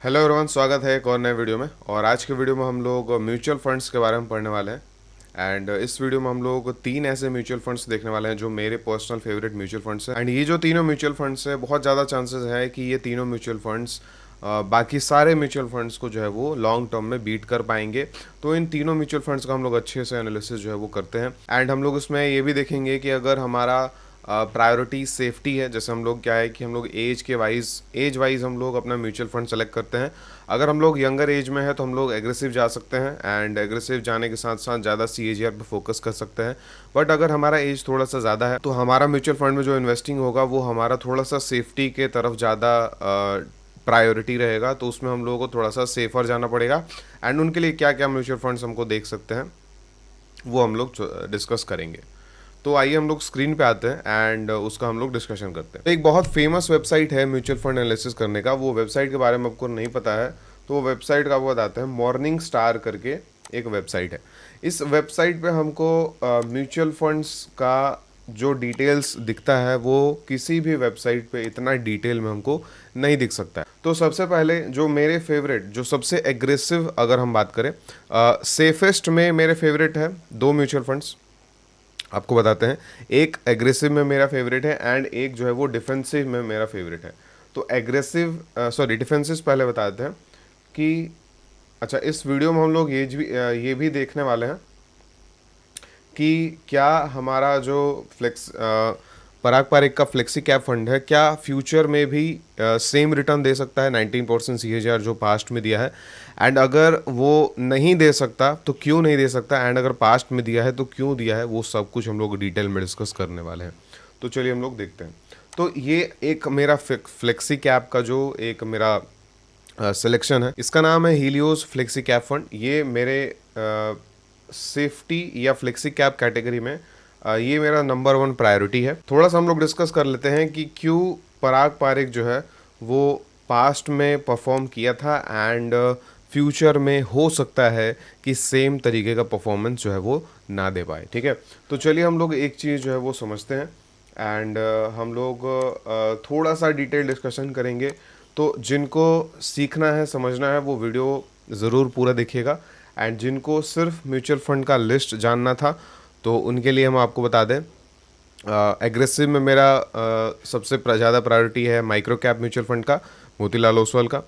Hello everyone, स्वागत है एक और नए वीडियो में। और आज के वीडियो में हम लोग म्यूचुअल फंड्स के बारे में पढ़ने वाले हैं। एंड इस वीडियो में हम लोग तीन ऐसे म्यूचुअल फंड्स देखने वाले हैं जो मेरे पर्सनल फेवरेट म्यूचुअल फंड्स हैं। एंड ये जो तीनों म्यूचुअल फंड्स हैं, बहुत ज़्यादा चांसेस है कि ये तीनों म्यूचुअल फंड्स बाकी सारे म्यूचुअल फंड्स को जो है वो लॉन्ग टर्म में बीट कर पाएंगे। तो इन तीनों म्यूचुअल फंड्स का हम लोग अच्छे से एनालिसिस जो है वो करते हैं। एंड हम लोग इसमें ये भी देखेंगे कि अगर हमारा प्रायोरिटी सेफ्टी है, जैसे हम लोग क्या है कि हम लोग एज वाइज हम लोग अपना म्यूचुअल फंड सेलेक्ट करते हैं। अगर हम लोग यंगर एज में है तो हम लोग एग्रेसिव जा सकते हैं, एंड एग्रेसिव जाने के साथ साथ ज़्यादा CAGR पे फोकस कर सकते हैं। बट अगर हमारा एज थोड़ा सा ज़्यादा है तो हमारा म्यूचुअल फंड में जो इन्वेस्टिंग होगा वो हमारा थोड़ा सा सेफ्टी के तरफ ज़्यादा प्रायोरिटी रहेगा। तो उसमें हम लोगों को थोड़ा सा सेफर जाना पड़ेगा। एंड उनके लिए क्या क्या म्यूचुअल फंड्स हमको देख सकते हैं वो हम लोग डिस्कस करेंगे। तो आइए हम लोग स्क्रीन पे आते हैं एंड उसका हम लोग डिस्कशन करते हैं। एक बहुत फेमस वेबसाइट है म्यूचुअल फंड एनालिसिस करने का। वो वेबसाइट के बारे में आपको नहीं पता है तो वो वेबसाइट का वो बताते हैं। मॉर्निंग स्टार करके एक वेबसाइट है। इस वेबसाइट पे हमको म्यूचुअल फंड्स का जो डिटेल्स दिखता है वो किसी भी वेबसाइट पे इतना डिटेल में हमको नहीं दिख सकता है। तो सबसे पहले जो मेरे फेवरेट, जो सबसे एग्रेसिव अगर हम बात करें, सेफेस्ट में मेरे फेवरेट है दो म्यूचुअल फंड्स आपको बताते हैं। एक एग्रेसिव में मेरा फेवरेट है एंड एक जो है वो डिफेंसिव में मेरा फेवरेट है। तो डिफेंसिव पहले बता देते हैं कि अच्छा, इस वीडियो में हम लोग ये भी देखने वाले हैं कि क्या हमारा जो पराग पारेख का फ्लेक्सी कैप फंड है, क्या फ्यूचर में भी सेम रिटर्न दे सकता है 19% CAGR जो पास्ट में दिया है। एंड अगर वो नहीं दे सकता तो क्यों नहीं दे सकता, एंड अगर पास्ट में दिया है तो क्यों दिया है, वो सब कुछ हम लोग डिटेल में डिस्कस करने वाले हैं। तो चलिए हम लोग देखते हैं। तो ये एक मेरा फ्लेक्सी कैप का जो एक मेरा सिलेक्शन है, इसका नाम है हीलियोस फ्लेक्सी कैप फंड। ये मेरे सेफ्टी या फ्लेक्सी कैप कैटेगरी में ये मेरा नंबर 1 प्रायोरिटी है। थोड़ा सा हम लोग डिस्कस कर लेते हैं कि क्यों पराग पारेख जो है वो पास्ट में परफॉर्म किया था एंड फ्यूचर में हो सकता है कि सेम तरीके का परफॉर्मेंस जो है वो ना दे पाए। ठीक है, तो चलिए हम लोग एक चीज़ जो है वो समझते हैं एंड हम लोग थोड़ा सा डिटेल डिस्कशन करेंगे। तो जिनको सीखना है, समझना है, वो वीडियो ज़रूर पूरा देखिएगा। एंड जिनको सिर्फ म्यूचुअल फंड का लिस्ट जानना था तो उनके लिए हम आपको बता दें, एग्रेसिव में मेरा सबसे ज़्यादा प्रायोरिटी है माइक्रो कैप म्यूचुअल फंड का, मोतीलाल ओसवाल का।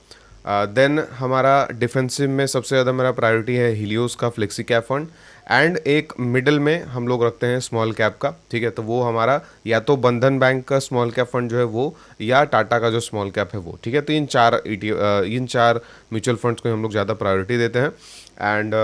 देन हमारा डिफेंसिव में सबसे ज़्यादा मेरा प्रायोरिटी है हीलियोस का फ्लेक्सी कैप फंड। एंड एक मिडल में हम लोग रखते हैं स्मॉल कैप का। ठीक है, तो वो हमारा या तो बंधन बैंक का स्मॉल कैप फंड जो है वो, या टाटा का जो स्मॉल कैप है वो। ठीक है, तो इन चार म्यूचुअल फंड्स को हम लोग ज़्यादा प्रायोरिटी देते हैं। एंड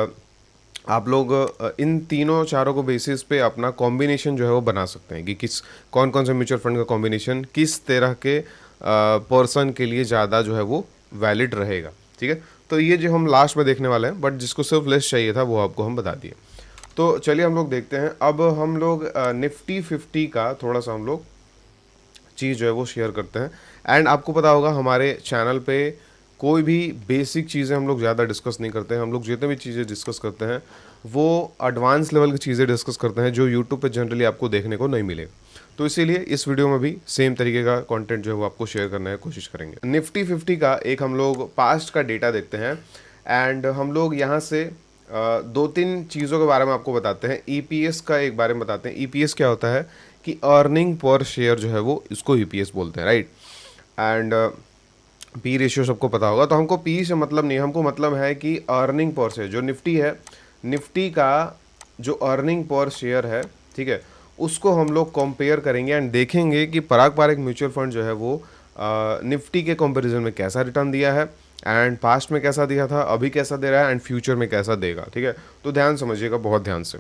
आप लोग इन तीनों चारों को बेसिस पे अपना कॉम्बिनेशन जो है वो बना सकते हैं कि कौन कौन से म्यूचुअल फंड का कॉम्बिनेशन किस तरह के पर्सन के लिए ज़्यादा जो है वो वैलिड रहेगा। ठीक है, तो ये जो हम लास्ट में देखने वाले हैं, बट जिसको सिर्फ लिस्ट चाहिए था वो आपको हम बता दिए। तो चलिए हम लोग देखते हैं। अब हम लोग निफ्टी 50 का थोड़ा सा हम लोग चीज़ जो है वो शेयर करते हैं। एंड आपको पता होगा हमारे चैनल पे कोई भी बेसिक चीज़ें हम लोग ज़्यादा डिस्कस नहीं करते हैं। हम लोग जितने भी चीज़ें डिस्कस करते हैं वो एडवांस लेवल की चीज़ें डिस्कस करते हैं जो यूट्यूब पे जनरली आपको देखने को नहीं मिलेगा। तो इसीलिए इस वीडियो में भी सेम तरीके का कंटेंट जो है वो आपको शेयर करने की कोशिश करेंगे। निफ्टी 50 का एक हम लोग पास्ट का डेटा देखते हैं एंड हम लोग यहाँ से दो तीन चीज़ों के बारे में आपको बताते हैं। EPS का एक बारे में बताते हैं। EPS क्या होता है कि अर्निंग पर शेयर जो है वो, इसको EPS बोलते हैं, राइट। एंड पी रेशियो सबको पता होगा। तो हमको पी से मतलब नहीं, हमको मतलब है कि अर्निंग पर शेयर जो निफ्टी है, निफ्टी का जो अर्निंग पर शेयर है, ठीक है, उसको हम लोग कंपेयर करेंगे एंड देखेंगे कि पराग पारेख म्यूचुअल फंड जो है वो निफ्टी के कंपैरिजन में कैसा रिटर्न दिया है, एंड पास्ट में कैसा दिया था, अभी कैसा दे रहा है, एंड फ्यूचर में कैसा देगा। ठीक है, तो ध्यान समझिएगा, बहुत ध्यान से।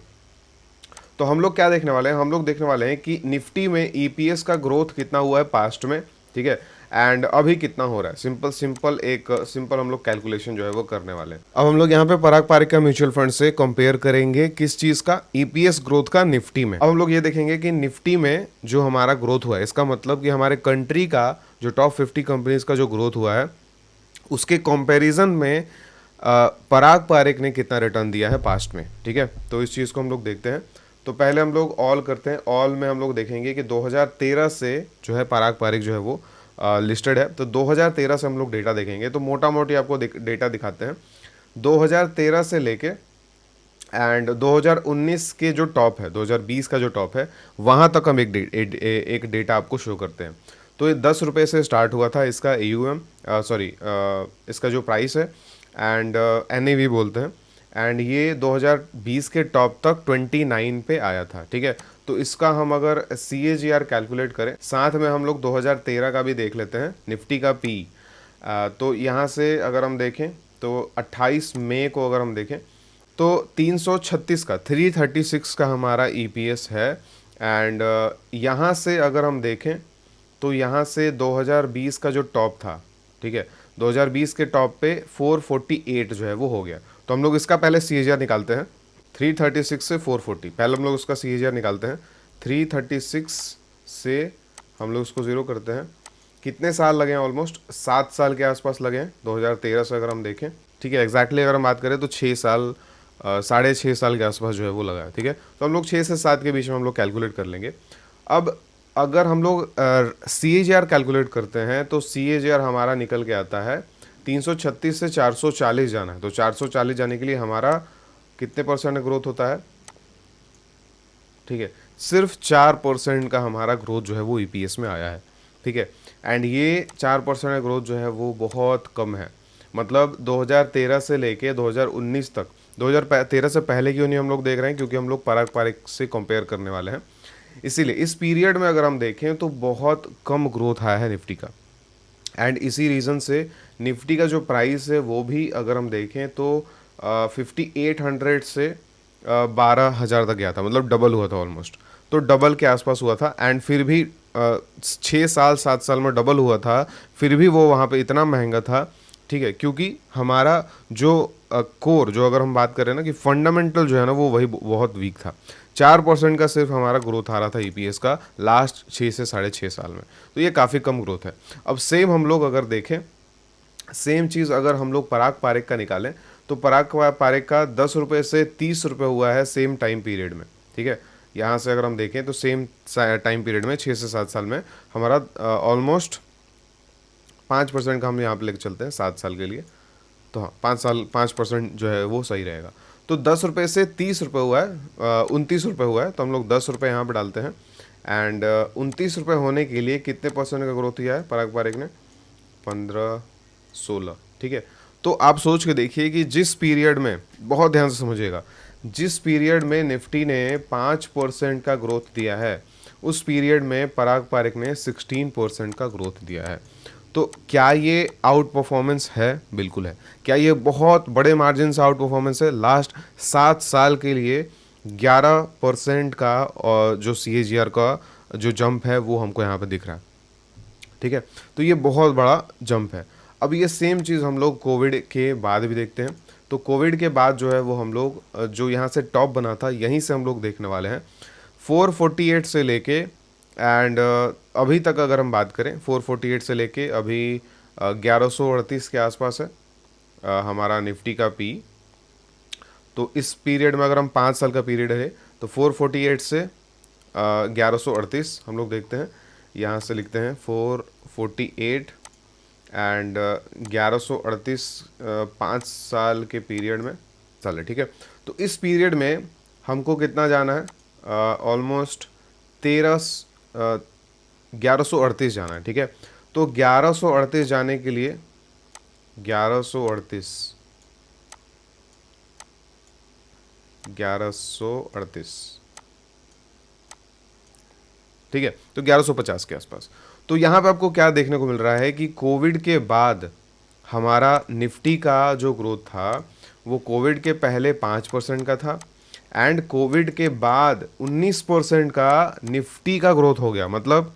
तो हम लोग क्या देखने वाले हैं, हम लोग देखने वाले हैं कि निफ्टी में EPS का ग्रोथ कितना हुआ है पास्ट में, ठीक है, एंड अभी कितना हो रहा है। सिंपल हम लोग कैलकुलेशन जो है वो करने वाले हैं। अब हम लोग यहाँ पे पराग पारेख का म्यूचुअल फंड से कंपेयर करेंगे किस चीज़ का, EPS ग्रोथ का निफ्टी में। अब हम लोग ये देखेंगे कि निफ्टी में जो हमारा ग्रोथ हुआ है, इसका मतलब कि हमारे कंट्री का जो टॉप 50 कंपनीज का जो ग्रोथ हुआ है उसके कंपैरिजन में पराग पारेख ने कितना रिटर्न दिया है पास्ट में। ठीक है, तो इस चीज़ को हम लोग देखते हैं। तो पहले हम लोग ऑल करते हैं। ऑल में हम लोग देखेंगे कि 2013 से जो है पराग पारेख जो है वो लिस्टेड है। तो 2013 से हम लोग डेटा देखेंगे, तो मोटा मोटी आपको डेटा दिखाते हैं। 2013 से लेके एंड 2019 के जो टॉप है, 2020 का जो टॉप है, वहाँ तक हम एक डेटा आपको शो करते हैं। तो ये 10 रुपये से स्टार्ट हुआ था इसका AUM, सॉरी इसका जो प्राइस है, एंड NAV बोलते हैं। एंड ये 2020 के टॉप तक 29 पे आया था, ठीक है। तो इसका हम अगर CAGR कैलकुलेट करें, साथ में हम लोग 2013 का भी देख लेते हैं, निफ्टी का पी। तो यहाँ से अगर हम देखें तो 28 मई को अगर हम देखें तो 336 का 336 का हमारा EPS है। एंड यहाँ से अगर हम देखें तो यहाँ से 2020 का जो टॉप था, ठीक है, 2020 के टॉप पे 448 जो है वो हो गया। तो हम लोग इसका पहले CAGR निकालते हैं, 336 से 440, पहले हम लोग उसका CAGR निकालते हैं। 336 से हम लोग उसको ज़ीरो करते हैं, कितने साल लगे हैं? ऑलमोस्ट 7 साल के आसपास लगे हैं 2013 से अगर हम देखें, ठीक है। एग्जैक्टली अगर हम बात करें तो 6 साल, 6.5 साल के आसपास जो है वो लगा है, ठीक है। तो हम लोग 6 से 7 के बीच में हम लोग कैलकुलेट कर लेंगे। अब अगर हम लोग CAGR कैलकुलेट करते हैं तो CAGR हमारा निकल के आता है 336 से 440 जाना है। तो 440 जाने के लिए हमारा कितने परसेंट ग्रोथ होता है? ठीक है, सिर्फ 4% का हमारा ग्रोथ जो है वो EPS में आया है, ठीक है। एंड ये 4% का ग्रोथ जो है वो बहुत कम है। मतलब 2013 से लेके 2019 तक, 2013 से पहले क्यों नहीं हम लोग देख रहे हैं, क्योंकि हम लोग पारक पारिक से कंपेयर करने वाले हैं, इसीलिए इस पीरियड में अगर हम देखें तो बहुत कम ग्रोथ आया है निफ्टी का। एंड इसी रीज़न से निफ्टी का जो प्राइस है वो भी अगर हम देखें तो 5800 से 12,000 तक गया था, मतलब डबल हुआ था ऑलमोस्ट। तो डबल के आसपास हुआ था। एंड फिर भी 6 साल 7 साल में डबल हुआ था, फिर भी वो वहाँ पे इतना महंगा था, ठीक है। क्योंकि हमारा जो कोर, जो अगर हम बात करें ना कि फंडामेंटल जो है ना वो वही बहुत वीक था। 4% का सिर्फ हमारा ग्रोथ आ रहा था EPS का लास्ट 6 से 6.5 साल में। तो ये काफ़ी कम ग्रोथ है। अब सेम हम लोग अगर देखें, सेम चीज़ अगर हम लोग पराग पारिक का निकालें तो पराग पारिक का 10 रुपये से 30 रुपये हुआ है सेम टाइम पीरियड में, ठीक है। यहाँ से अगर हम देखें तो सेम टाइम पीरियड में 6 से 7 साल में हमारा ऑलमोस्ट 5% का हम यहाँ पे लेके चलते हैं 7 साल के लिए। तो हाँ, 5% जो है वो सही रहेगा। तो 10 रुपये से 30 रुपये हुआ है, 29 रुपये हुआ है। तो हम लोग 10 रुपये यहाँ पे डालते हैं। एंड 29 रुपये होने के लिए कितने परसेंट का ग्रोथ किया है पराग पारिक ने? 15-16, ठीक है। तो आप सोच के देखिए कि जिस पीरियड में, बहुत ध्यान से समझिएगा, जिस पीरियड में निफ्टी ने 5% का ग्रोथ दिया है, उस पीरियड में पराग पारिक ने 16% का ग्रोथ दिया है। तो क्या ये आउट परफॉर्मेंस है? बिल्कुल है। क्या ये बहुत बड़े मार्जिन से आउट परफॉर्मेंस है? लास्ट 7 साल के लिए 11% का और जो CAGR का जो जंप है वो हमको यहाँ पे दिख रहा है, ठीक है। तो ये बहुत बड़ा जंप है। अब ये सेम चीज़ हम लोग कोविड के बाद भी देखते हैं। तो कोविड के बाद जो है वो हम लोग जो यहाँ से टॉप बना था, यहीं से हम लोग देखने वाले हैं 448 से लेके एंड अभी तक अगर हम बात करें 448 से लेके अभी 1138 के आसपास है हमारा निफ्टी का पी। तो इस पीरियड में अगर हम 5 साल का पीरियड है तो 448 से 1138 हम लोग देखते हैं। यहाँ से लिखते हैं 448 एंड 1138 5 साल के पीरियड में साल है, ठीक है। तो इस पीरियड में हमको कितना जाना है? ऑलमोस्ट 1138 जाना है, ठीक है। तो 1138 जाने के लिए 1138 ठीक है। तो 1150 के आसपास। तो यहाँ पे आपको क्या देखने को मिल रहा है कि कोविड के बाद हमारा निफ्टी का जो ग्रोथ था वो कोविड के पहले 5% का था एंड कोविड के बाद 19% का निफ्टी का ग्रोथ हो गया। मतलब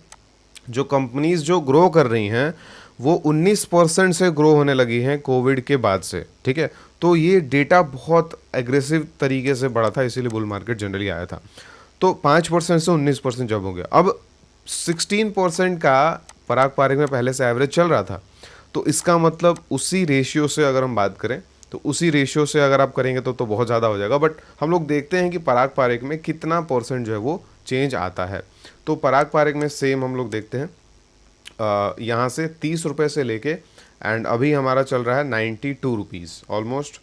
जो कंपनीज जो ग्रो कर रही हैं वो 19% से ग्रो होने लगी हैं कोविड के बाद से, ठीक है। तो ये डेटा बहुत एग्रेसिव तरीके से बढ़ा था, इसीलिए बुल मार्केट जनरली आया था। तो 5% से 19% जब हो गया, अब 16% का पराग पारिक में पहले से एवरेज चल रहा था। तो इसका मतलब उसी रेशियो से अगर हम बात करें तो उसी रेशियो से अगर आप करेंगे तो बहुत ज़्यादा हो जाएगा। बट हम लोग देखते हैं कि पराग पारिक में कितना % जो है वो चेंज आता है। तो पराग पारिक में सेम हम लोग देखते हैं यहाँ से 30 रुपये से लेके एंड अभी हमारा चल रहा है 92 रुपीज़ ऑलमोस्ट।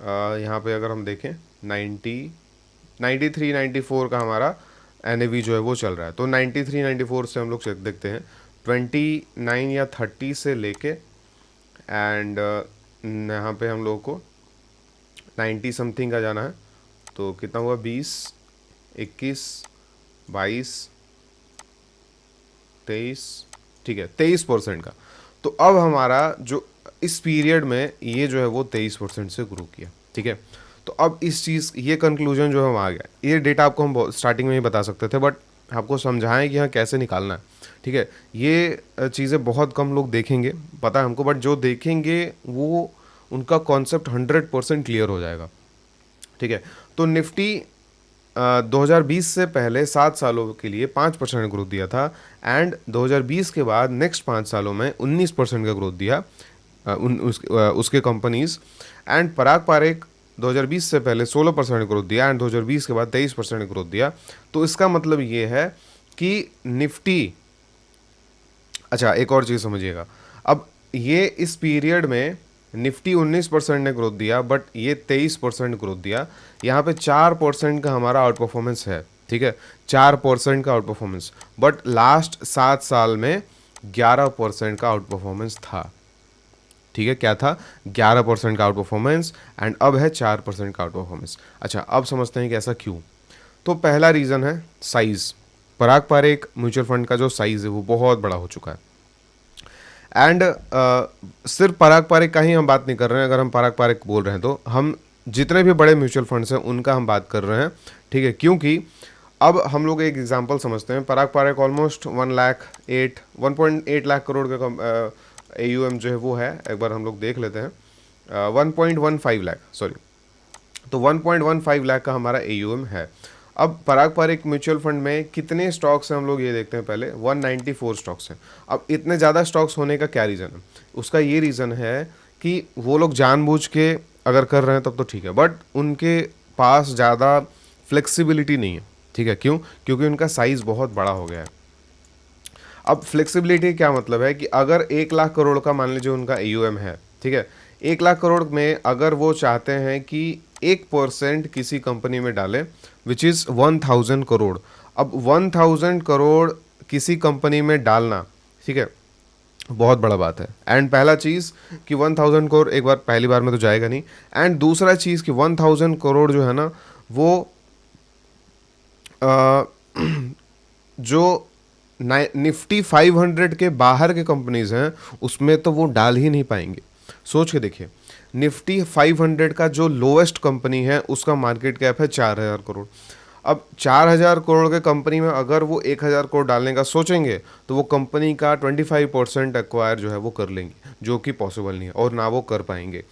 यहाँ पे अगर हम देखें 93 94 का हमारा NAV जो है वो चल रहा है। तो 93 94 से हम लोग देखते हैं 29 या 30 से लेके एंड यहाँ पे हम लोगों को 90 समथिंग का जाना है। तो कितना हुआ 20 21 22 23, ठीक है 23% का। तो अब हमारा जो इस पीरियड में ये जो है वो 23% से ग्रो किया, ठीक है। तो अब इस चीज़ ये कंक्लूजन जो है हम आ गया। ये डेटा आपको हम स्टार्टिंग में ही बता सकते थे बट आपको समझाएं कि हाँ कैसे निकालना है, ठीक है। ये चीज़ें बहुत कम लोग देखेंगे, पता है हमको, बट जो देखेंगे वो उनका कॉन्सेप्ट 100% क्लियर हो जाएगा, ठीक है। तो निफ्टी 2020 से पहले 7 सालों के लिए 5% ग्रोथ दिया था एंड 2020 के बाद नेक्स्ट 5 सालों में 19% का ग्रोथ दिया उसके कंपनीज। एंड पराग पारेख 2020 से पहले 16% ग्रोथ दिया एंड 2020 के बाद 23% ग्रोथ दिया। तो इसका मतलब ये है कि निफ्टी, अच्छा एक और चीज़ समझिएगा, अब ये इस पीरियड में निफ्टी 19% ने ग्रोथ दिया बट ये 23% ग्रोथ दिया। यहाँ पे 4% का हमारा आउट परफॉर्मेंस है, ठीक है, 4% का आउट परफॉर्मेंस, बट लास्ट 7 साल में 11% का आउट परफॉर्मेंस था, ठीक है। क्या था? 11% का आउट परफॉर्मेंस एंड अब है 4% का आउट परफॉर्मेंस। अच्छा अब समझते हैं कि ऐसा क्यों। तो पहला रीज़न है साइज़। पराग पारेख म्यूचुअल फंड का जो साइज़ है वो बहुत बड़ा हो चुका है एंड सिर्फ पराग पारेख का ही हम बात नहीं कर रहे हैं। अगर हम पराग पारेख बोल रहे हैं तो हम जितने भी बड़े म्यूचुअल फंड्स हैं उनका हम बात कर रहे हैं, ठीक है। क्योंकि अब हम लोग एक एग्जांपल समझते हैं। पराग पारेख ऑलमोस्ट 1.8 लाख करोड़ का AUM जो है वो है, एक बार हम लोग देख लेते हैं। 1.15 लाख, सॉरी, तो 1.15 लाख का हमारा AUM है। अब पराग पारेख म्यूचुअल फंड में कितने स्टॉक्स हैं हम लोग ये देखते हैं पहले। 194 स्टॉक्स हैं। अब इतने ज़्यादा स्टॉक्स होने का क्या रीज़न है? उसका ये रीज़न है कि वो लोग जानबूझ के अगर कर रहे हैं तब तो ठीक है, बट उनके पास ज़्यादा फ्लेक्सिबिलिटी नहीं है, ठीक है। क्यों? क्योंकि उनका साइज़ बहुत बड़ा हो गया है। अब फ्लेक्सिबिलिटी क्या मतलब है कि अगर 1 लाख करोड़ का मान लीजिए उनका AUM है, ठीक है, 1 लाख करोड़ में अगर वो चाहते हैं कि 1% किसी कंपनी में डालें विच इज़ 1000 करोड़। अब 1000 करोड़ किसी कंपनी में डालना, ठीक है, बहुत बड़ा बात है। एंड पहला चीज़ कि 1000 करोड़ एक बार पहली बार में तो जाएगा नहीं, एंड दूसरा चीज़ कि 1000 करोड़ जो है ना वो जो निफ्टी 500 के बाहर के कंपनीज हैं उसमें तो वो डाल ही नहीं पाएंगे। सोच के देखिए, निफ्टी 500 का जो लोएस्ट कंपनी है उसका मार्केट कैप है 4000 करोड़। अब 4000 करोड़ के कंपनी में अगर वो 1000 करोड़ डालने का सोचेंगे तो वो कंपनी का 25% एक्वायर जो है वो कर लेंगे, जो कि पॉसिबल नहीं है और ना वो कर पाएंगे।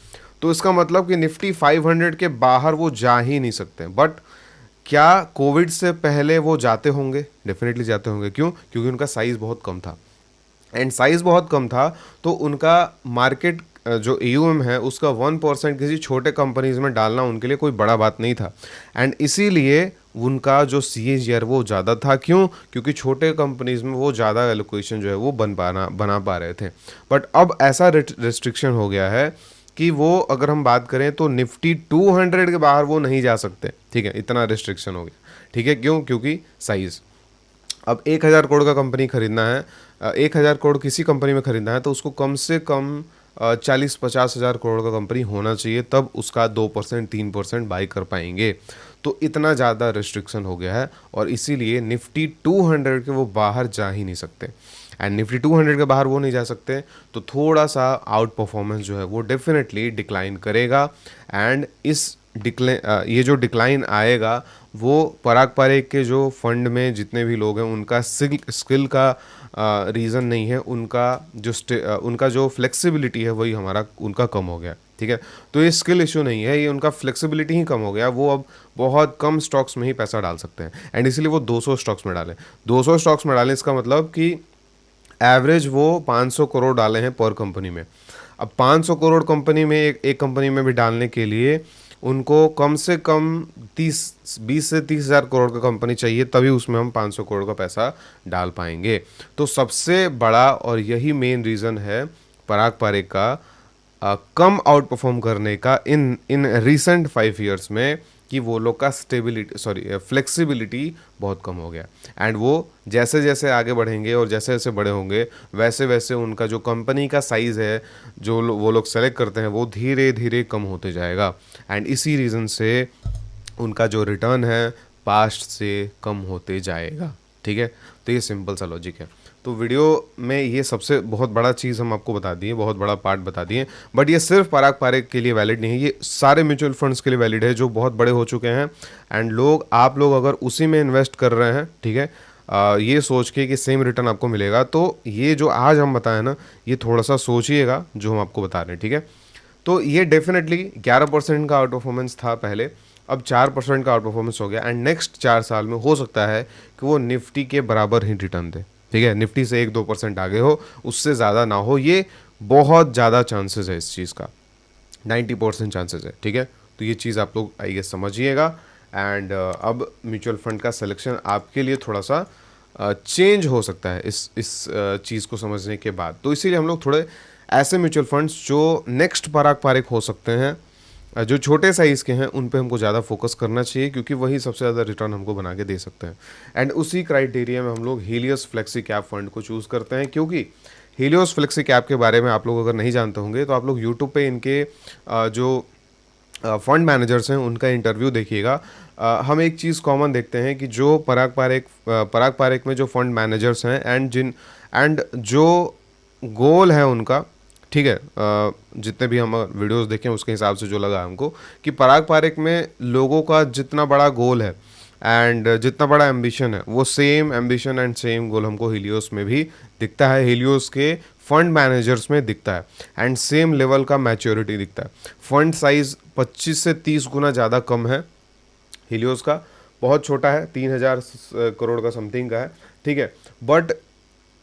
तो इसका मतलब कि निफ्टी 500 के बाहर वो जा ही नहीं सकते। बट क्या कोविड से पहले वो जाते होंगे? डेफिनेटली जाते होंगे। क्यों? क्योंकि उनका साइज़ बहुत कम था एंड साइज़ बहुत कम था तो उनका मार्केट जो AUM है उसका 1% किसी छोटे कंपनीज में डालना उनके लिए कोई बड़ा बात नहीं था एंड इसीलिए उनका जो CAGR वो ज़्यादा था। क्यों? क्योंकि छोटे कंपनीज में वो ज़्यादा एलोकेशन जो है वो बना पा रहे थे। बट अब ऐसा रिस्ट्रिक्शन हो गया है कि वो अगर हम बात करें तो निफ्टी 200 के बाहर वो नहीं जा सकते, ठीक है, इतना रिस्ट्रिक्शन हो गया, ठीक है। क्यों? क्योंकि साइज़। अब 1000 करोड़ का कंपनी खरीदना है, 1000 करोड़ किसी कंपनी में खरीदना है तो उसको कम से कम 40-50 हज़ार करोड़ का कंपनी होना चाहिए, तब उसका 2% 3% बाई कर पाएंगे। तो इतना ज़्यादा रिस्ट्रिक्शन हो गया है और इसीलिए निफ्टी 200 के वो बाहर जा ही नहीं सकते एंड निफ्टी 200 के बाहर वो नहीं जा सकते तो थोड़ा सा आउट परफॉर्मेंस जो है वो डेफिनेटली डिक्लाइन करेगा एंड इस ये जो डिक्लाइन आएगा वो पराग पारेख के जो फंड में जितने भी लोग हैं उनका स्किल का रीज़न नहीं है, उनका जो फ्लेक्सिबिलिटी है वही उनका कम हो गया, ठीक है। तो ये स्किल इशू नहीं है, ये उनका फ्लेक्सिबिलिटी ही कम हो गया। वो अब बहुत कम स्टॉक्स में ही पैसा डाल सकते हैं एंड इसीलिए वो 200 स्टॉक्स में डालें। 200 स्टॉक्स में डालें इसका मतलब कि एवरेज वो 500 करोड़ डाले हैं पर कंपनी में। अब 500 करोड़ कंपनी में एक कंपनी में भी डालने के लिए उनको कम से कम 20 से 30,000 करोड़ का कंपनी चाहिए, तभी उसमें हम 500 करोड़ का पैसा डाल पाएंगे। तो सबसे बड़ा और यही मेन रीज़न है पराग पारेख का कम आउट परफॉर्म करने का इन इन रिसेंट 5 ईयर्स में, कि वो लोग का स्टेबिलिटी फ्लेक्सिबिलिटी बहुत कम हो गया। एंड वो जैसे जैसे आगे बढ़ेंगे और जैसे जैसे बड़े होंगे, वैसे वैसे उनका जो कंपनी का साइज़ है, वो लोग सेलेक्ट करते हैं, वो धीरे धीरे कम होते जाएगा। एंड इसी रीज़न से उनका जो रिटर्न है पास्ट से कम होते जाएगा। ठीक है, तो ये सिंपल सा लॉजिक है। तो वीडियो में ये सबसे बहुत बड़ा चीज़ हम आपको बता दिए, बहुत बड़ा पार्ट बता दिए। बट ये सिर्फ पराग पारेख के लिए वैलिड नहीं है, ये सारे म्यूचुअल फंड्स के लिए वैलिड है जो बहुत बड़े हो चुके हैं। एंड आप लोग अगर उसी में इन्वेस्ट कर रहे हैं, ठीक है, ये सोच के कि सेम रिटर्न आपको मिलेगा, तो ये जो आज हम बताएं ना, ये थोड़ा सा सोचिएगा जो हम आपको बता रहे हैं। ठीक है, तो ये डेफिनेटली 11% का आउट परफॉर्मेंस था पहले, अब 4% का आउट परफॉर्मेंस हो गया। एंड नेक्स्ट 4 साल में हो सकता है कि वो निफ्टी के बराबर ही रिटर्न दे। ठीक है, निफ्टी से 1-2% आगे हो, उससे ज़्यादा ना हो, ये बहुत ज़्यादा चांसेस है इस चीज़ का, 90% चांसेस है। ठीक है, तो ये चीज़ आप लोग आई गेस समझिएगा। एंड अब म्यूचुअल फंड का सिलेक्शन आपके लिए थोड़ा सा चेंज हो सकता है इस चीज़ को समझने के बाद। तो इसीलिए हम लोग थोड़े ऐसे म्यूचुअल फंड्स जो नेक्स्ट पराग पारेख हो सकते हैं, जो छोटे साइज़ के हैं, उन पे हमको ज़्यादा फोकस करना चाहिए, क्योंकि वही सबसे ज़्यादा रिटर्न हमको बना के दे सकते हैं। एंड उसी क्राइटेरिया में हम लोग हीलियोस फ्लेक्सी कैप फंड को चूज़ करते हैं, क्योंकि हीलियोस फ्लेक्सी कैप के बारे में आप लोग अगर नहीं जानते होंगे तो आप लोग यूट्यूब पे इनके जो फंड मैनेजर्स हैं उनका इंटरव्यू देखिएगा। हम एक चीज़ कॉमन देखते हैं कि जो पराग पारेख में जो फंड मैनेजर्स हैं एंड जो गोल है उनका, ठीक है, जितने भी हम वीडियोस देखें उसके हिसाब से जो लगा हमको कि पराग पारेख में लोगों का जितना बड़ा गोल है एंड जितना बड़ा एम्बिशन है, वो सेम एम्बिशन एंड सेम गोल हमको हीलियोस में भी दिखता है, हीलियोस के फंड मैनेजर्स में दिखता है। एंड सेम लेवल का मैच्योरिटी दिखता है। फंड साइज 25 से 30 गुना ज़्यादा कम है हीलियोस का, बहुत छोटा है, 3,000 करोड़ का समथिंग का है। ठीक है, बट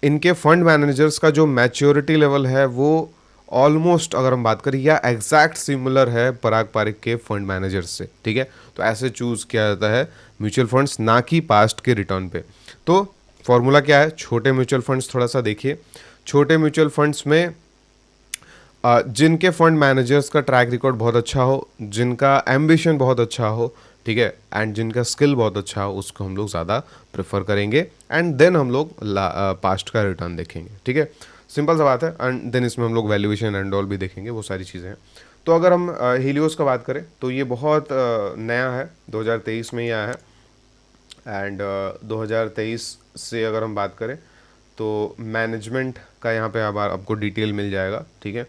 इनके फंड मैनेजर्स का जो मैच्योरिटी लेवल है वो ऑलमोस्ट, अगर हम बात करें, या एग्जैक्ट सिमिलर है पराग पारेख के फंड मैनेजर्स से। ठीक है, तो ऐसे चूज़ किया जाता है म्यूचुअल फंड्स, ना कि पास्ट के रिटर्न पे। तो फॉर्मूला क्या है? छोटे म्यूचुअल फंड्स थोड़ा सा देखिए। छोटे म्यूचुअल फंड्स में जिनके फंड मैनेजर्स का ट्रैक रिकॉर्ड बहुत अच्छा हो, जिनका एम्बिशन बहुत अच्छा हो, ठीक है, एंड जिनका स्किल बहुत अच्छा हो, उसको हम लोग ज़्यादा प्रेफर करेंगे। एंड देन हम लोग पास्ट का रिटर्न देखेंगे। ठीक है, सिंपल सा बात है। एंड देन इसमें हम लोग वैल्यूएशन एंड ऑल भी देखेंगे, वो सारी चीज़ें हैं। तो अगर हम हीलियोस का बात करें तो ये बहुत नया है, 2023 में ही आया है। एंड 2023 से अगर हम बात करें तो मैनेजमेंट का यहाँ पे अब आपको डिटेल मिल जाएगा। ठीक है,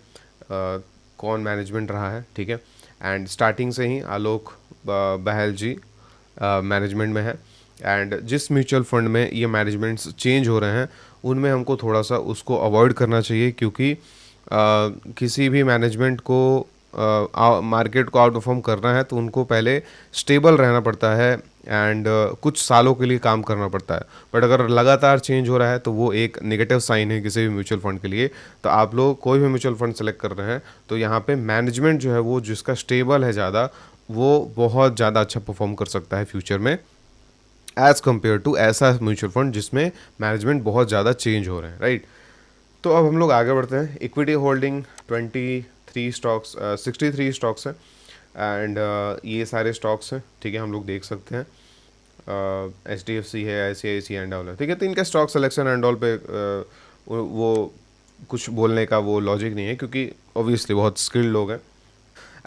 कौन मैनेजमेंट रहा है। ठीक है, एंड स्टार्टिंग से ही आलोक बहल जी मैनेजमेंट में है। एंड जिस म्यूचुअल फंड में ये मैनेजमेंट्स चेंज हो रहे हैं उनमें हमको थोड़ा सा उसको अवॉइड करना चाहिए, क्योंकि किसी भी मैनेजमेंट को मार्केट को आउट परफॉर्म करना है तो उनको पहले स्टेबल रहना पड़ता है एंड कुछ सालों के लिए काम करना पड़ता है। बट अगर लगातार चेंज हो रहा है तो वो एक नेगेटिव साइन है किसी भी म्यूचुअल फंड के लिए। तो आप लोग कोई भी म्यूचुअल फंड सेलेक्ट कर रहे हैं तो यहाँ पे मैनेजमेंट जो है वो जिसका स्टेबल है ज़्यादा, वो बहुत ज़्यादा अच्छा परफॉर्म कर सकता है फ्यूचर में, एज़ कम्पेयर टू ऐसा म्यूचुअल फंड जिसमें मैनेजमेंट बहुत ज़्यादा चेंज हो रहे हैं। राइट, तो अब हम लोग आगे बढ़ते हैं। इक्विटी होल्डिंग 63 स्टॉक्स हैं एंड ये सारे स्टॉक्स हैं। ठीक है, हम लोग देख सकते हैं HDFC है, ICICI एंड ऑल है। ठीक है, तो इनके स्टॉक सिलेक्शन एंड ऑल पे वो कुछ बोलने का वो लॉजिक नहीं है, क्योंकि ऑब्वियसली बहुत स्किल्ड लोग हैं।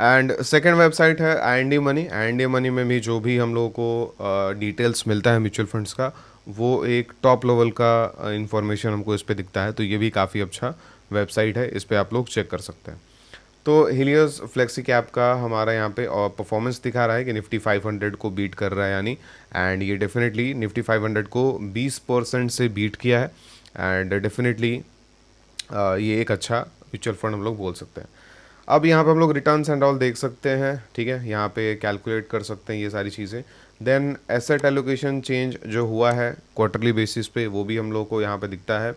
एंड सेकेंड वेबसाइट है I&D मनी। I&D मनी में भी जो भी हम लोगों को डिटेल्स मिलता है म्यूचुअल फंड्स का, वो एक टॉप लेवल का इंफॉर्मेशन हमको इस पे दिखता है। तो ये भी काफ़ी अच्छा वेबसाइट है, इस पे आप लोग चेक कर सकते हैं। तो हीलियोस फ्लेक्सी कैप का हमारा यहाँ पे परफॉर्मेंस दिखा रहा है कि निफ्टी 500 को बीट कर रहा है यानी, एंड ये डेफिनेटली निफ्टी 500 को 20% से बीट किया है। एंड डेफिनेटली ये एक अच्छा म्यूचुअल फंड हम लोग बोल सकते हैं। अब यहाँ पे हम लोग रिटर्न्स एंड ऑल देख सकते हैं। ठीक है, यहाँ पे कैलकुलेट कर सकते हैं ये सारी चीज़ें। देन एसेट एलोकेशन चेंज जो हुआ है क्वार्टरली बेसिस पे, वो भी हम लोग को यहाँ पे दिखता है।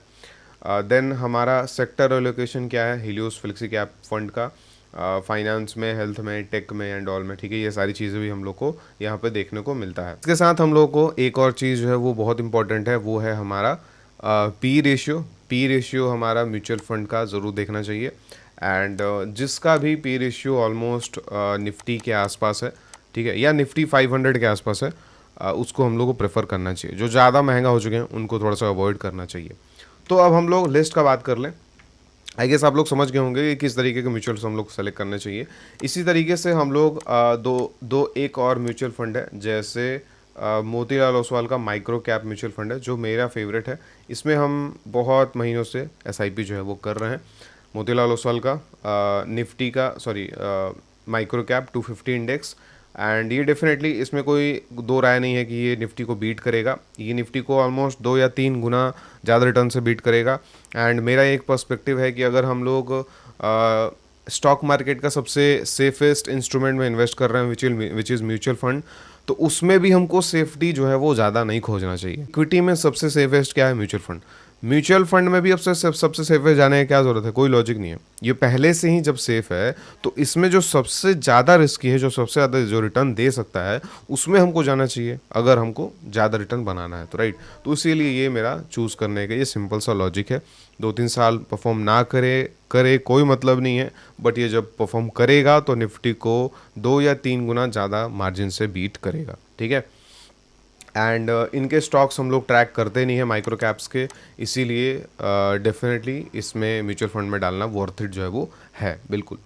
देन हमारा सेक्टर एलोकेशन क्या है हीलियोस फ्लेक्सी कैप फंड का, फाइनेंस में, हेल्थ में, टेक में एंड ऑल में, ठीक है। ये सारी चीज़ें भी हम लोग को यहाँ पे देखने को मिलता है। इसके साथ हम लोग को एक और चीज़ जो है वो बहुत इंपॉर्टेंट है, वो है हमारा पी रेशियो। पी रेशियो हमारा म्यूचुअल फंड का ज़रूर देखना चाहिए एंड जिसका भी पी रेशियो ऑलमोस्ट निफ्टी के आसपास है, ठीक है, या निफ्टी 500 के आसपास है, उसको हम लोग को प्रेफर करना चाहिए। जो ज़्यादा महंगा हो चुके हैं उनको थोड़ा सा अवॉइड करना चाहिए। तो अब हम लोग लिस्ट का बात कर लें। आई गेस आप लोग समझ गए होंगे कि किस तरीके के म्यूचुअल्स हम लोग सेलेक्ट करने चाहिए। इसी तरीके से हम लोग दो एक और म्यूचुअल फंड है, जैसे मोतीलाल ओसवाल का माइक्रो कैप म्यूचुअल फंड है, जो मेरा फेवरेट है। इसमें हम बहुत महीनों से एसआईपी जो है वो कर रहे हैं। मोतीलाल ओसवाल का निफ्टी का माइक्रो कैप 250 इंडेक्स, एंड ये डेफिनेटली इसमें कोई दो राय नहीं है कि ये निफ्टी को बीट करेगा। ये निफ्टी को ऑलमोस्ट 2 या 3 गुना ज़्यादा रिटर्न से बीट करेगा। एंड मेरा एक पर्सपेक्टिव है कि अगर हम लोग स्टॉक मार्केट का सबसे सेफेस्ट इंस्ट्रूमेंट में इन्वेस्ट कर रहे हैं विच इज़ म्यूचुअल फंड, तो उसमें भी हमको सेफ्टी जो है वो ज़्यादा नहीं खोजना चाहिए। इक्विटी में सबसे सेफेस्ट क्या है? Mutual fund. म्यूचुअल फंड में भी अब से सबसे सेफेस्ट जाने की क्या ज़रूरत है? कोई लॉजिक नहीं है। ये पहले से ही जब सेफ है, तो इसमें जो सबसे ज़्यादा रिस्की है, जो सबसे ज़्यादा जो रिटर्न दे सकता है, उसमें हमको जाना चाहिए अगर हमको ज़्यादा रिटर्न बनाना है तो, राइट। तो इसीलिए ये मेरा चूज़ करने का ये सिंपल सा लॉजिक है। 2-3 साल परफॉर्म ना करे कोई मतलब नहीं है, बट ये जब परफॉर्म करेगा तो निफ्टी को 2 या 3 गुना ज़्यादा मार्जिन से बीट करेगा, ठीक है। एंड इनके स्टॉक्स हम लोग ट्रैक करते नहीं है माइक्रो कैप्स के, इसीलिए डेफिनेटली इसमें म्यूचुअल फंड में डालना वर्थ इट जो है वो है, बिल्कुल,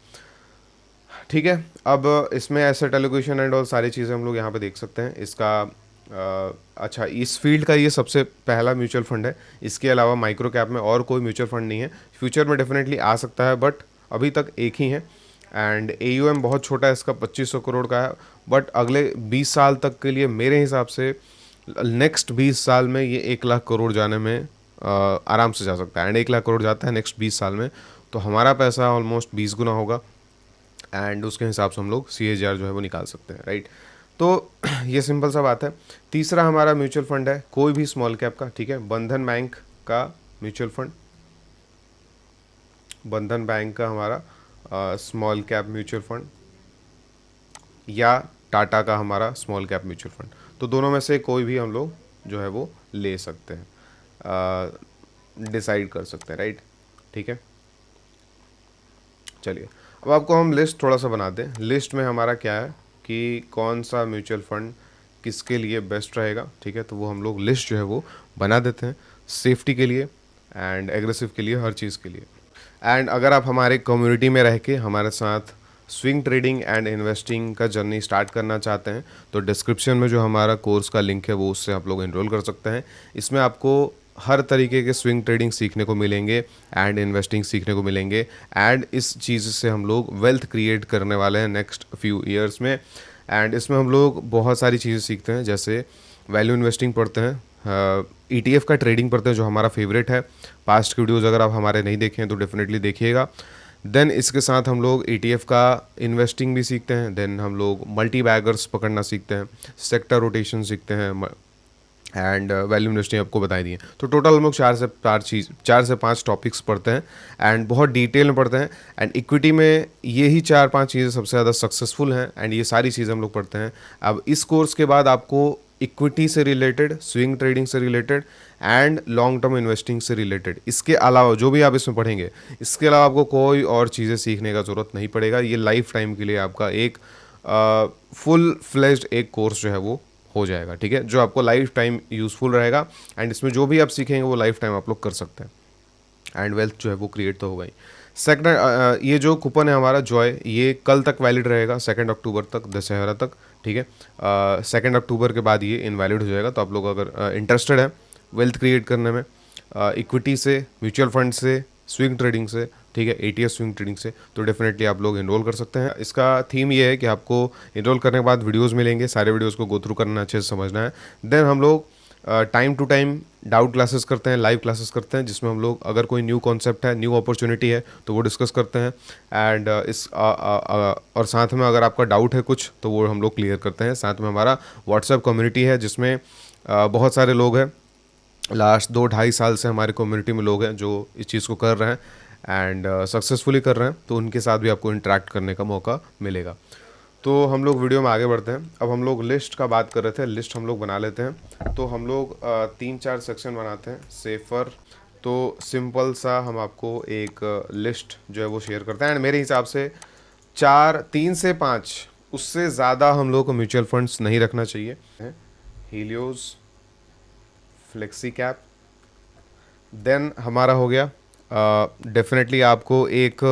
ठीक है। अब इसमें एसेट एलोकेशन एंड और सारी चीज़ें हम लोग यहाँ पे देख सकते हैं। इसका अच्छा, इस फील्ड का ये सबसे पहला म्यूचुअल फंड है। इसके अलावा माइक्रो कैप में और कोई म्यूचुअल फंड नहीं है। फ्यूचर में डेफिनेटली आ सकता है, बट अभी तक एक ही है। एंड AUM बहुत छोटा है इसका, 2500 करोड़ का है, बट अगले 20 साल तक के लिए मेरे हिसाब से नेक्स्ट 20 साल में ये 1 लाख करोड़ जाने में आराम से जा सकता है। एंड 1 लाख करोड़ जाता है नेक्स्ट 20 साल में, तो हमारा पैसा ऑलमोस्ट 20 गुना होगा एंड उसके हिसाब से हम लोग CAGR जो है वो निकाल सकते हैं, राइट। तो ये सिंपल सा बात है। तीसरा हमारा म्यूचुअल फंड है कोई भी स्मॉल कैप का, ठीक है। बंधन बैंक का म्यूचुअल फंड, बंधन बैंक का हमारा स्मॉल कैप म्यूचुअल फंड, या टाटा का हमारा स्मॉल कैप म्यूचुअल फंड। तो दोनों में से कोई भी हम लोग जो है वो ले सकते हैं, डिसाइड कर सकते हैं, राइट, ठीक है। चलिए, अब आपको हम लिस्ट थोड़ा सा बना दें। लिस्ट में हमारा क्या है कि कौन सा म्यूचुअल फंड किसके लिए बेस्ट रहेगा, ठीक है। तो वो हम लोग लिस्ट जो है वो बना देते हैं, सेफ्टी के लिए एंड एग्रेसिव के लिए, हर चीज़ के लिए। एंड अगर आप हमारे कम्युनिटी में रह के हमारे साथ स्विंग ट्रेडिंग एंड इन्वेस्टिंग का जर्नी स्टार्ट करना चाहते हैं, तो डिस्क्रिप्शन में जो हमारा कोर्स का लिंक है वो उससे आप लोग एनरोल कर सकते हैं। इसमें आपको हर तरीके के स्विंग ट्रेडिंग सीखने को मिलेंगे एंड इन्वेस्टिंग सीखने को मिलेंगे, एंड इस चीज़ से हम लोग वेल्थ क्रिएट करने वाले हैं नेक्स्ट फ्यू ईयर्स में। एंड इसमें हम लोग बहुत सारी चीज़ें सीखते हैं, जैसे वैल्यू इन्वेस्टिंग पढ़ते हैं, ETF का ट्रेडिंग पढ़ते हैं जो हमारा फेवरेट है। पास्ट के वीडियोज़ अगर आप हमारे नहीं देखे हैं तो डेफिनेटली देखिएगा। देन इसके साथ हम लोग ETF का इन्वेस्टिंग भी सीखते हैं। देन हम लोग मल्टी बैगर्स पकड़ना सीखते हैं, सेक्टर रोटेशन सीखते हैं एंड वैल्यू इन्वेस्टिंग आपको बताई दी है। तो टोटल हम लोग 4 से 5 टॉपिक्स पढ़ते हैं एंड बहुत डिटेल में पढ़ते हैं। एंड इक्विटी में यही 4-5 चीज़ें सबसे ज़्यादा सक्सेसफुल हैं एंड ये सारी चीज़ें हम लोग पढ़ते हैं। अब इस कोर्स के बाद आपको इक्विटी से रिलेटेड, स्विंग ट्रेडिंग से related and long term investing से रिलेटेड, इसके अलावा जो भी आप इसमें पढ़ेंगे, इसके अलावा आपको कोई और चीज़ें सीखने का ज़रूरत नहीं पड़ेगा। ये लाइफ टाइम के लिए आपका एक फुल फ्लेज्ड एक कोर्स जो है वो हो जाएगा, ठीक है, जो आपको लाइफ टाइम यूज़फुल रहेगा। एंड इसमें जो भी आप सीखेंगे वो लाइफ टाइम आप लोग कर सकते हैं एंड वेल्थ जो है वो क्रिएट तो होगा ही। सेकंड, ये जो कूपन है हमारा जॉय, ये कल तक वैलिड रहेगा, 2 अक्टूबर तक, दशहरा तक, ठीक है। 2 अक्टूबर के बाद ये इनवैलिड हो जाएगा। तो आप लोग अगर इंटरेस्टेड हैं वेल्थ क्रिएट करने में, इक्विटी से, म्यूचुअल फंड से, स्विंग ट्रेडिंग से, ठीक है, ATS स्विंग ट्रेडिंग से, तो डेफिनेटली आप लोग इनरोल कर सकते हैं। इसका थीम ये है कि आपको इनरोल करने के बाद वीडियोस मिलेंगे, सारे वीडियोस को गो थ्रू करना, अच्छे से समझना है। देन हम लोग time to time doubt classes करते हैं, लाइव क्लासेस करते हैं, जिसमें हम लोग अगर कोई न्यू कॉन्सेप्ट है, न्यू अपॉर्चुनिटी है, तो वो डिस्कस करते हैं। एंड और साथ में अगर आपका डाउट है कुछ, तो वो हम लोग क्लियर करते हैं। साथ में हमारा व्हाट्सएप कम्युनिटी है, जिसमें बहुत सारे लोग हैं, लास्ट 2-2.5 साल से हमारे कम्युनिटी में लोग हैं जो इस चीज़ को कर रहे हैं एंड सक्सेसफुली कर रहे हैं, तो उनके साथ भी आपको इंटरेक्ट करने का मौका मिलेगा। तो हम लोग वीडियो में आगे बढ़ते हैं। अब हम लोग लिस्ट का बात कर रहे थे, लिस्ट हम लोग बना लेते हैं। तो हम लोग 3-4 सेक्शन बनाते हैं। सेफर, तो सिंपल सा हम आपको एक लिस्ट जो है वो शेयर करते हैं, एंड मेरे हिसाब से 3 से 5, उससे ज़्यादा हम लोग को म्यूचुअल फंड्स नहीं रखना चाहिए। हीलियोस, फ्लेक्सी कैप, देन हमारा हो गया डेफिनेटली आपको एक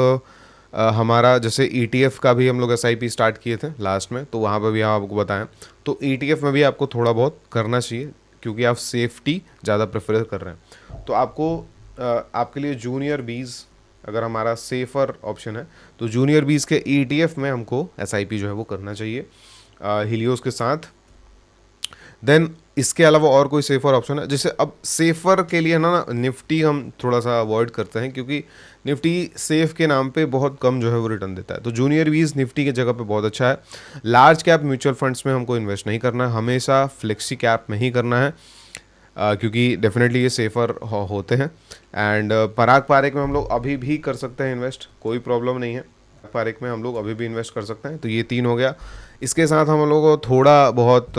हमारा जैसे ईटीएफ का भी हम लोग एसआईपी स्टार्ट किए थे लास्ट में, तो वहाँ पर भी हम आपको बताएं, तो ईटीएफ में भी आपको थोड़ा बहुत करना चाहिए, क्योंकि आप सेफ्टी ज़्यादा प्रेफर कर रहे हैं। तो आपको आपके लिए जूनियर बीज अगर हमारा सेफर ऑप्शन है, तो जूनियर बीज के ईटीएफ में हमको एसआईपी जो है वो करना चाहिए हीलियोस के साथ। देन इसके अलावा और कोई सेफर ऑप्शन है? जैसे अब सेफर के लिए ना निफ्टी हम थोड़ा सा अवॉइड करते हैं, क्योंकि निफ्टी सेफ के नाम पे बहुत कम जो है वो रिटर्न देता है। तो जूनियर वीज निफ्टी की जगह पे बहुत अच्छा है। लार्ज कैप म्यूचुअल फंड्स में हमको इन्वेस्ट नहीं करना है, हमेशा फ्लेक्सी कैप में ही करना है, क्योंकि डेफिनेटली ये सेफ़र होते हैं। एंड पराग पारेख में हम लोग अभी भी कर सकते हैं इन्वेस्ट, कोई प्रॉब्लम नहीं है। पारेख में हम लोग अभी भी इन्वेस्ट कर सकते हैं। तो ये 3 हो गया। इसके साथ हम लोग को थोड़ा बहुत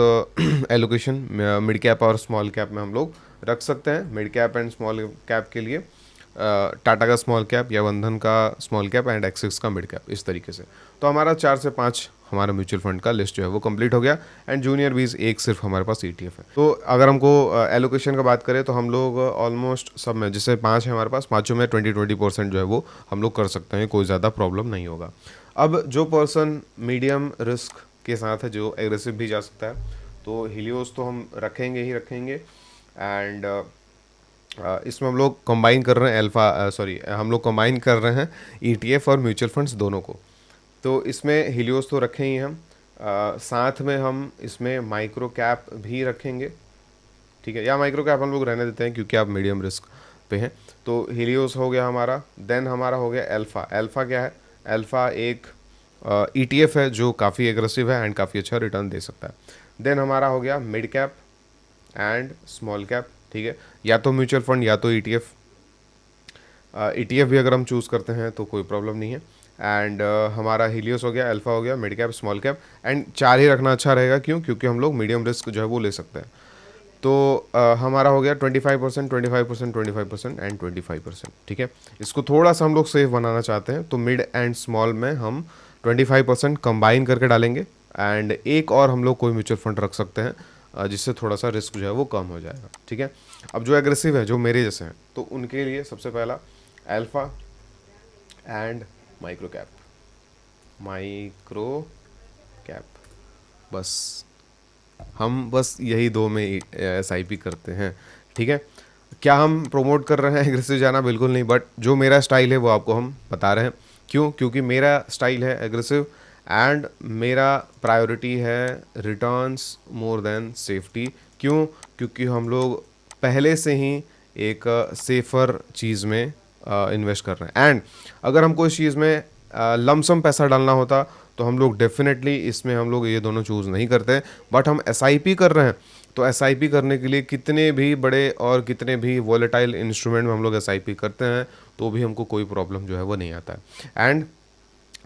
एलोकेशन मिड कैप और स्मॉल कैप में हम लोग रख सकते हैं। Mid cap and small cap के लिए टाटा का स्मॉल कैप या बंधन का स्मॉल कैप एंड एक्सिस का मिड कैप, इस तरीके से। तो हमारा 4 से 5 हमारा म्यूचुअल फंड का लिस्ट जो है वो कंप्लीट हो गया। एंड जूनियर बीज एक सिर्फ हमारे पास ईटीएफ है। तो अगर हमको एलोकेशन का बात करें, तो हम लोग ऑलमोस्ट सब में, जैसे 5 है हमारे पास, 5 में 20% जो है वो हम लोग कर सकते हैं, कोई ज़्यादा प्रॉब्लम नहीं होगा। अब जो पर्सन मीडियम रिस्क के साथ है, जो एग्रेसिव भी जा सकता है, तो हीलियोस तो हम रखेंगे ही रखेंगे। एंड इसमें हम लोग कंबाइन कर रहे हैं हम लोग कंबाइन कर रहे हैं ईटीएफ और म्यूचुअल फंड्स दोनों को। तो इसमें हीलियोस तो रखें ही हम, साथ में हम इसमें माइक्रो कैप भी रखेंगे, ठीक है, या माइक्रो कैप हम लोग रहने देते हैं क्योंकि आप मीडियम रिस्क पे हैं। तो हीलियोस हो गया हमारा। देन हमारा हो गया अल्फ़ा। अल्फ़ा क्या है? अल्फ़ा एक ईटीएफ है जो काफ़ी एग्रेसिव है एंड काफ़ी अच्छा रिटर्न दे सकता है। देन हमारा हो गया mid cap and small cap, ठीक है, या तो म्यूचुअल फंड या तो ईटीएफ। ईटीएफ भी अगर हम चूज़ करते हैं तो कोई प्रॉब्लम नहीं है। एंड हमारा हीलियोस हो गया, अल्फ़ा हो गया, mid cap, small cap, and 4 ही रखना अच्छा रहेगा। क्यों? क्योंकि हम लोग मीडियम रिस्क जो है वो ले सकते हैं। तो हमारा हो गया 25%, 25%, 25% एंड 25%, ठीक है। इसको थोड़ा सा हम लोग सेफ बनाना चाहते हैं, तो मिड एंड स्मॉल में हम 25% कंबाइन करके डालेंगे। एंड एक और हम लोग कोई म्यूचुअल फंड रख सकते हैं, जिससे थोड़ा सा रिस्क जो है वो कम हो जाएगा, ठीक है। अब जो एग्रेसिव है, जो मेरे जैसे हैं, तो उनके लिए सबसे पहला alpha and micro cap. Micro cap, बस हम बस यही 2 में एसआईपी करते हैं, ठीक है। क्या हम प्रमोट कर रहे हैं एग्रेसिव जाना? बिल्कुल नहीं, बट जो मेरा स्टाइल है वो आपको हम बता रहे हैं। क्यों? क्योंकि मेरा स्टाइल है एग्रेसिव एंड मेरा प्रायोरिटी है रिटर्न्स मोर देन सेफ्टी। क्यों? क्योंकि हम लोग पहले से ही एक सेफ़र चीज़ में इन्वेस्ट कर रहे हैं। एंड अगर हमको इस चीज़ में लमसम पैसा डालना होता, तो हम लोग डेफिनेटली इसमें हम लोग ये दोनों चूज़ नहीं करते। बट हम एसआईपी कर रहे हैं, तो एसआईपी करने के लिए कितने भी बड़े और कितने भी वॉलेटाइल इंस्ट्रूमेंट में हम लोग एसआईपी करते हैं, तो भी हमको कोई प्रॉब्लम जो है वो नहीं आता है। एंड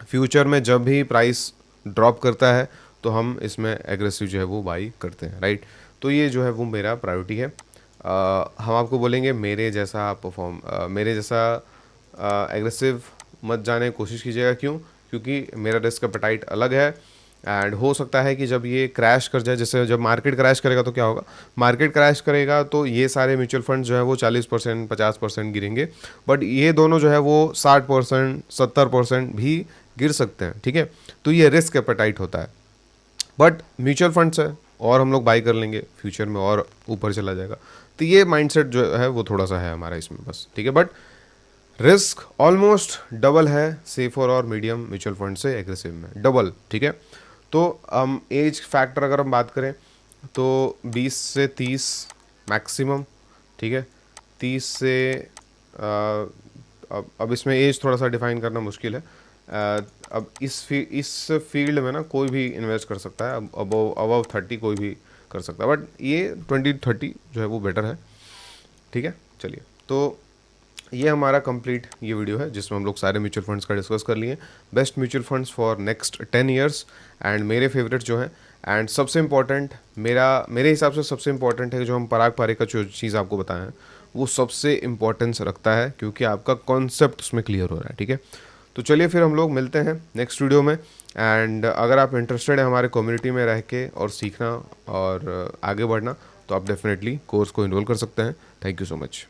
फ्यूचर में जब भी प्राइस ड्रॉप करता है, तो हम इसमें एग्रेसिव जो है वो बाई करते हैं, राइट। तो ये जो है वो मेरा प्रायोरिटी है। हम आपको बोलेंगे मेरे जैसा मेरे जैसा एग्रेसिव मत जाने की कोशिश कीजिएगा। क्यों? क्योंकि मेरा रिस्क एपेटाइट अलग है। एंड हो सकता है कि जब ये क्रैश कर जाए, जैसे जब मार्केट क्रैश करेगा तो क्या होगा? मार्केट क्रैश करेगा तो ये सारे म्यूचुअल फंड जो है वो 40%, 50% गिरेंगे, बट ये दोनों जो है वो 60%, 70% भी गिर सकते हैं, ठीक है। तो ये रिस्क एपेटाइट होता है। बट म्यूचुअल फंड्स है और हम लोग बाई कर लेंगे, फ्यूचर में और ऊपर चला जाएगा। तो ये माइंडसेट जो है वो थोड़ा सा है हमारा इसमें, बस, ठीक है। बट रिस्क ऑलमोस्ट डबल है सेफर और मीडियम म्यूचुअल फंड से एग्रेसिव में, डबल, ठीक है। तो हम एज फैक्टर अगर हम बात करें, तो 20 से 30 मैक्सिमम, ठीक है। 30 से अब इसमें एज थोड़ा सा डिफाइन करना मुश्किल है। अब इस फील्ड में ना कोई भी इन्वेस्ट कर सकता है, अब अबव 30 कोई भी कर सकता है, बट ये 20-30 जो है वो बेटर है, ठीक है। चलिए, तो ये हमारा कंप्लीट ये वीडियो है जिसमें हम लोग सारे म्यूचुअल फंड्स का डिस्कस कर लिए, best mutual funds for next 10 years and मेरे फेवरेट जो हैं। एंड सबसे इम्पॉर्टेंट मेरे हिसाब से सबसे इम्पॉर्टेंट है कि जो हम पराग पारिक का जो चीज़ आपको बताया है वो सबसे इम्पॉर्टेंस रखता है, क्योंकि आपका कॉन्सेप्ट उसमें क्लियर हो रहा है। ठीक है, तो चलिए फिर हम लोग मिलते हैं नेक्स्ट वीडियो में। एंड अगर आप इंटरेस्टेड हैं हमारे कम्युनिटी में रह के और सीखना और आगे बढ़ना, तो आप डेफिनेटली कोर्स को इनरोल कर सकते हैं। Thank you so much.